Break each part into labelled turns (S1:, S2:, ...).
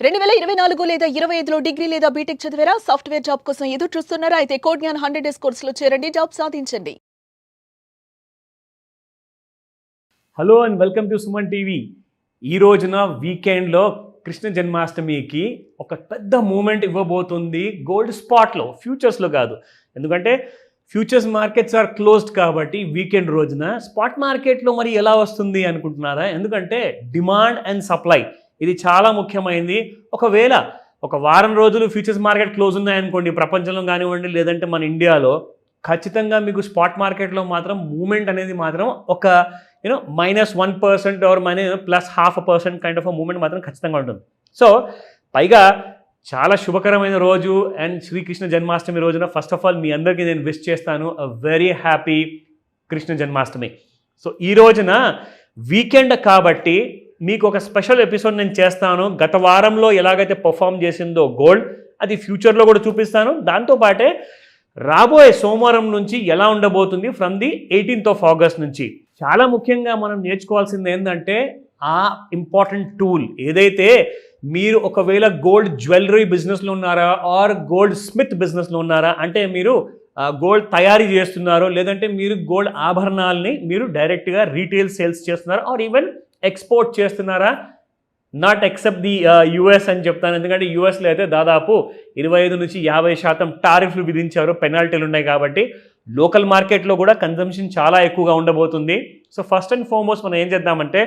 S1: 2024 లేదా 25లో డిగ్రీ లేదా బీటెక్ చదివారా? సాఫ్ట్వేర్ జాబ్ కోసం ఎదురు చూస్తున్నారా? అయితే కోడ్ జ్ఞాన్ 100 డేస్ కోర్సులో చేరండి, జాబ్ సాధించండి.
S2: Hello and welcome to Suman TV. ఈ రోజున వీకెండ్లో కృష్ణ జన్మాష్టమికి ఒక పెద్ద మూమెంట్ ఇవ్వబోతుంది గోల్డ్ స్పాట్లో, ఫ్యూచర్స్లో కాదు. ఎందుకంటే ఫ్యూచర్స్ మార్కెట్స్ ఆర్ క్లోజ్డ్ కాబట్టి వీకెండ్ రోజున స్పాట్ మార్కెట్లో మరి ఎలా వస్తుంది అనుకుంటున్నారా? ఎందుకంటే డిమాండ్ అండ్ సప్లై ఇది చాలా ముఖ్యమైనది. ఒకవేళ ఒక వారం రోజులు ఫ్యూచర్స్ మార్కెట్ క్లోజ్ ఉన్నాయనుకోండి, ప్రపంచంలో కానివ్వండి లేదంటే మన ఇండియాలో, ఖచ్చితంగా మీకు స్పాట్ మార్కెట్లో మాత్రం మూమెంట్ అనేది మాత్రం ఒక -1% ఆర్ +0.5% కైండ్ ఆఫ్ మూమెంట్ మాత్రం ఖచ్చితంగా ఉంటుంది. సో పైగా చాలా శుభకరమైన రోజు అండ్ శ్రీకృష్ణ జన్మాష్టమి రోజున ఫస్ట్ ఆఫ్ ఆల్ మీ అందరికీ నేను విష్ చేస్తాను a very happy Krishna Janmashtami. So ఈ రోజున వీకెండ్ కాబట్టి మీకు ఒక స్పెషల్ ఎపిసోడ్ నేను చేస్తాను. గత వారంలో ఎలాగైతే పర్ఫామ్ చేసిందో గోల్డ్, అది ఫ్యూచర్లో కూడా చూపిస్తాను. దాంతోపాటే రాబోయే సోమవారం నుంచి ఎలా ఉండబోతుంది from the 18th of August నుంచి. చాలా ముఖ్యంగా మనం నేర్చుకోవాల్సింది ఏంటంటే ఆ ఇంపార్టెంట్ టూల్ ఏదైతే మీరు ఒకవేళ గోల్డ్ జ్యువెలరీ బిజినెస్లో ఉన్నారా ఆర్ గోల్డ్ స్మిత్ బిజినెస్లో ఉన్నారా, అంటే మీరు గోల్డ్ తయారీ చేస్తున్నారో లేదంటే మీరు గోల్డ్ ఆభరణాలని మీరు డైరెక్ట్గా రీటైల్ సేల్స్ చేస్తున్నారా ఆర్ ఈవెన్ ఎక్స్పోర్ట్ చేస్తున్నారా, నాట్ ఎక్సెప్ట్ ది యుఎస్ అని చెప్తాను. ఎందుకంటే యుఎస్లో అయితే దాదాపు 25 నుంచి 50% టారిఫ్లు విధించారు, పెనాల్టీలు ఉన్నాయి. కాబట్టి లోకల్ మార్కెట్లో కూడా కన్జంప్షన్ చాలా ఎక్కువగా ఉండబోతుంది. సో ఫస్ట్ అండ్ ఫార్మోస్ట్ మనం ఏం చేద్దామంటే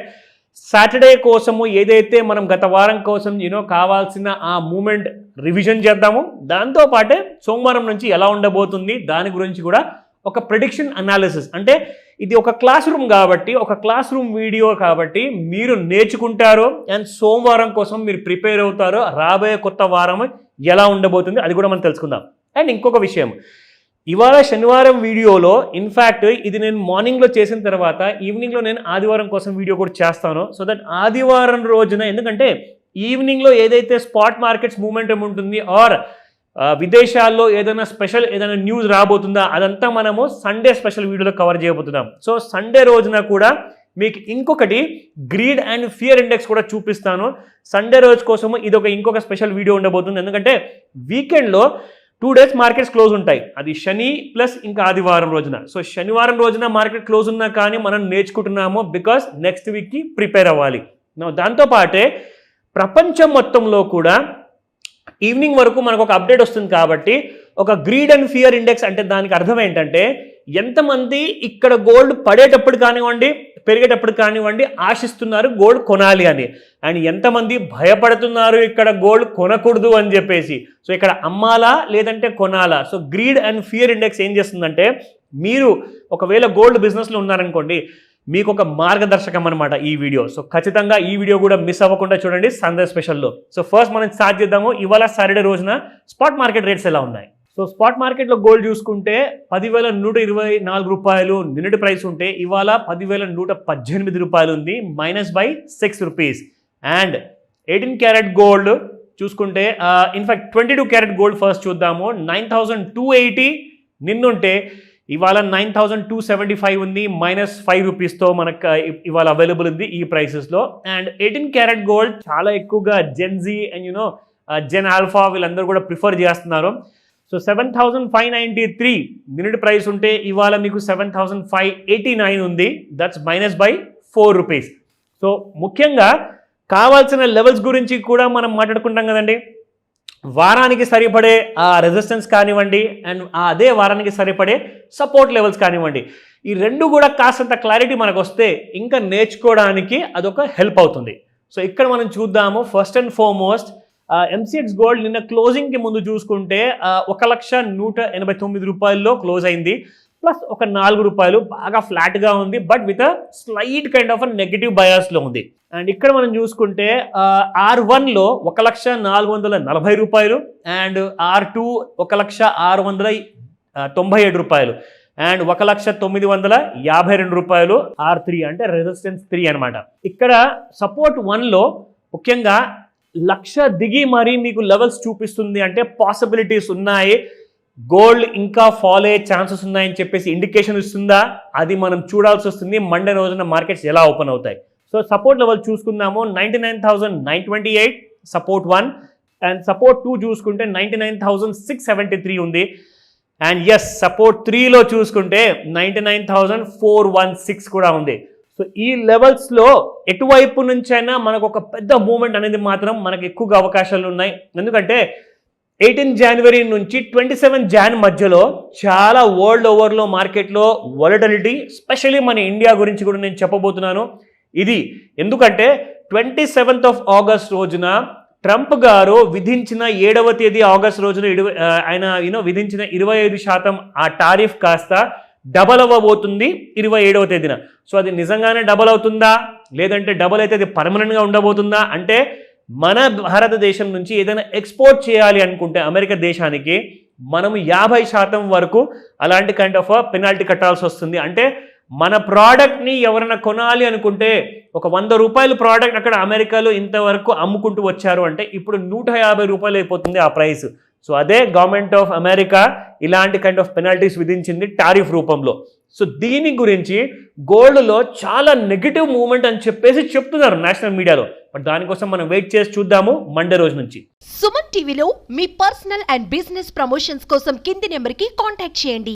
S2: సాటర్డే కోసము ఏదైతే మనం గత వారం కోసం కావాల్సిన ఆ మూమెంట్ రివిజన్ చేద్దాము. దాంతోపాటే సోమవారం నుంచి ఎలా ఉండబోతుంది దాని గురించి కూడా ఒక ప్రెడిక్షన్ అనాలిసిస్. అంటే ఇది ఒక క్లాస్ రూమ్ కాబట్టి, ఒక క్లాస్ రూమ్ వీడియో కాబట్టి మీరు నేర్చుకుంటారు అండ్ సోమవారం కోసం మీరు ప్రిపేర్ అవుతారో రాబోయే కొత్త వారం ఎలా ఉండబోతుంది అది కూడా మనం తెలుసుకుందాం. అండ్ ఇంకొక విషయం, ఇవాళ శనివారం వీడియోలో ఇన్ఫ్యాక్ట్ ఇది నేను మార్నింగ్లో చేసిన తర్వాత ఈవినింగ్లో నేను ఆదివారం కోసం వీడియో కూడా చేస్తాను. సో దట్ ఆదివారం రోజున, ఎందుకంటే ఈవినింగ్లో ఏదైతే స్పాట్ మార్కెట్స్ మూమెంటం ఉంటుంది ఆర్ విదేశాల్లో ఏదైనా స్పెషల్ ఏదైనా న్యూస్ రాబోతుందా అదంతా మనము సండే స్పెషల్ వీడియోలో కవర్ చేయబోతున్నాం. సో సండే రోజున కూడా మీకు ఇంకొకటి గ్రీడ్ అండ్ ఫియర్ ఇండెక్స్ కూడా చూపిస్తాను. సండే రోజు కోసము ఇది ఇంకొక స్పెషల్ వీడియో ఉండబోతుంది. ఎందుకంటే వీకెండ్లో 2 days మార్కెట్స్ క్లోజ్ ఉంటాయి, అది శని ప్లస్ ఇంకా ఆదివారం రోజున. సో శనివారం రోజున మార్కెట్ క్లోజ్ ఉన్నా కానీ మనం నేర్చుకుంటున్నాము బికాస్ నెక్స్ట్ వీక్కి ప్రిపేర్ అవ్వాలి. దాంతోపాటే ప్రపంచం మొత్తంలో కూడా ఈవినింగ్ వరకు మనకు ఒక అప్డేట్ వస్తుంది. కాబట్టి ఒక గ్రీడ్ అండ్ ఫియర్ ఇండెక్స్ అంటే దానికి అర్థం ఏంటంటే ఎంతమంది ఇక్కడ గోల్డ్ పడేటప్పుడు కానివ్వండి పెరిగేటప్పుడు కానివ్వండి ఆశిస్తున్నారు గోల్డ్ కొనాలి అని, అండ్ ఎంతమంది భయపడుతున్నారు ఇక్కడ గోల్డ్ కొనకూడదు అని చెప్పేసి. సో ఇక్కడ అమ్మాలా లేదంటే కొనాలా. So greed and fear index ఏం చేస్తుందంటే మీరు ఒకవేళ గోల్డ్ బిజినెస్లో ఉన్నారనుకోండి, మీకు ఒక మార్గదర్శకం అనమాట ఈ వీడియో. సో ఖచ్చితంగా ఈ వీడియో కూడా మిస్ అవ్వకుండా చూడండి సండే స్పెషల్లో. సో ఫస్ట్ మనం స్టార్ట్ చేద్దాము. ఇవాళ సాటర్డే రోజున స్పాట్ మార్కెట్ రేట్స్ ఎలా ఉన్నాయి. సో స్పాట్ మార్కెట్లో గోల్డ్ చూసుకుంటే 10,124 రూపాయలు నిన్నటి ప్రైస్ ఉంటే ఇవాళ 10,118 రూపాయలు ఉంది, -6 రూపీస్. అండ్ 18 క్యారెట్ గోల్డ్ చూసుకుంటే ఇన్ఫాక్ట్ 22 క్యారెట్ గోల్డ్ ఫస్ట్ చూద్దాము. 9,280 నిన్నుంటే ఇవాళ 9,275 ఉంది, -5 రూపీస్తో మనకు ఇవాళ అవైలబుల్ ఉంది ఈ ప్రైసెస్లో. అండ్ 18 క్యారెట్ గోల్డ్ చాలా ఎక్కువగా జెన్జీ అండ్ జెన్ ఆల్ఫా వీళ్ళందరూ కూడా ప్రిఫర్ చేస్తున్నారు. సో 7,593 నిన్నటి ప్రైస్ ఉంటే ఇవాళ మీకు 7,589 ఉంది, దట్స్ -4 రూపీస్. సో ముఖ్యంగా కావాల్సిన లెవెల్స్ గురించి కూడా మనం మాట్లాడుకుంటాం కదండి. వారానికి సరిపడే ఆ రెసిస్టెన్స్ కానివ్వండి అండ్ అదే వారానికి సరిపడే సపోర్ట్ లెవెల్స్ కానివ్వండి, ఈ రెండు కూడా కాస్తంత క్లారిటీ మనకు వస్తే ఇంకా నేర్చుకోవడానికి అదొక హెల్ప్ అవుతుంది. సో ఇక్కడ మనం చూద్దాము. First and foremost MCX gold నిన్న క్లోజింగ్కి ముందు చూసుకుంటే 1,189 రూపాయల్లో క్లోజ్ అయింది, ప్లస్ ఒక 4 రూపాయలు బాగా ఫ్లాట్గా ఉంది, but with a slight kind of negative బయాస్లో ఉంది. అండ్ ఇక్కడ మనం చూసుకుంటే R1లో 1,440 రూపాయలు అండ్ R2 1,697 రూపాయలు అండ్ 1,952 రూపాయలు R3 అంటే రెసిస్టెన్స్ 3 అనమాట. ఇక్కడ సపోర్ట్ 1లో ముఖ్యంగా 1,00,000 దిగి మరీ మీకు లెవెల్స్ చూపిస్తుంది, అంటే పాసిబిలిటీస్ ఉన్నాయి, గోల్డ్ ఇంకా ఫాల్ అయ్యే ఛాన్సెస్ ఉన్నాయని చెప్పేసి ఇండికేషన్ ఇస్తుందా, అది మనం చూడాల్సి వస్తుంది మండే రోజున మార్కెట్స్ ఎలా ఓపెన్ అవుతాయి. సో సపోర్ట్ లెవెల్ చూసుకుందాము. 99,928, సపోర్ట్ 1 అండ్ సపోర్ట్ 2 చూసుకుంటే 99,673 ఉంది. అండ్ ఎస్ సపోర్ట్ 3లో చూసుకుంటే 99,416 కూడా ఉంది. సో ఈ లెవెల్స్లో ఎటువైపు నుంచైనా మనకు ఒక పెద్ద మూమెంట్ అనేది మాత్రం మనకు ఎక్కువగా అవకాశాలు ఉన్నాయి. ఎందుకంటే 18 జనవరి నుంచి 27 జాన్ మధ్యలో చాలా వరల్డ్ ఓవర్లో మార్కెట్లో వాలటిలిటీ, స్పెషల్లీ మన ఇండియా గురించి కూడా నేను చెప్పబోతున్నాను. ఇది ఎందుకంటే 27th of August రోజున ట్రంప్ గారు విధించిన 7వ తేదీ ఆగస్ట్ రోజున ఆయన విధించిన 25% ఆ టారిఫ్ కాస్త డబల్ అవ్వబోతుంది 27వ తేదీన. సో అది నిజంగానే డబల్ అవుతుందా, లేదంటే డబల్ అయితే అది పర్మనెంట్గా ఉండబోతుందా అంటే, మన భారతదేశం నుంచి ఏదైనా ఎక్స్పోర్ట్ చేయాలి అనుకుంటే అమెరికా దేశానికి మనం 50% వరకు అలాంటి కైండ్ ఆఫ్ పెనాల్టీ కట్టాల్సి వస్తుంది. అంటే మన ప్రోడక్ట్ని ఎవరైనా కొనాలి అనుకుంటే ఒక 100 రూపాయల ప్రోడక్ట్ అక్కడ అమెరికాలో ఇంతవరకు అమ్ముకుంటూ వచ్చారు అంటే ఇప్పుడు 150 రూపాయలు అయిపోతుంది ఆ ప్రైస్. సో అదే గవర్నమెంట్ ఆఫ్ అమెరికా ఇలాంటి కైండ్ ఆఫ్ పెనాల్టీస్ విధించింది టారిఫ్ రూపంలో. సో దీని గురించి గోల్డ్లో చాలా నెగిటివ్ మూవ్మెంట్ అని చెప్పేసి చెప్తున్నారు నేషనల్ మీడియాలో. బట్ దానికోసం మనం వెయిట్ చేసి చూద్దాము మండే రోజు నుంచి.
S3: సుమన్ టీవీలో మీ పర్సనల్ అండ్ బిజినెస్ ప్రమోషన్స్ కోసం కింది నెంబర్కి కాంటాక్ట్ చేయండి.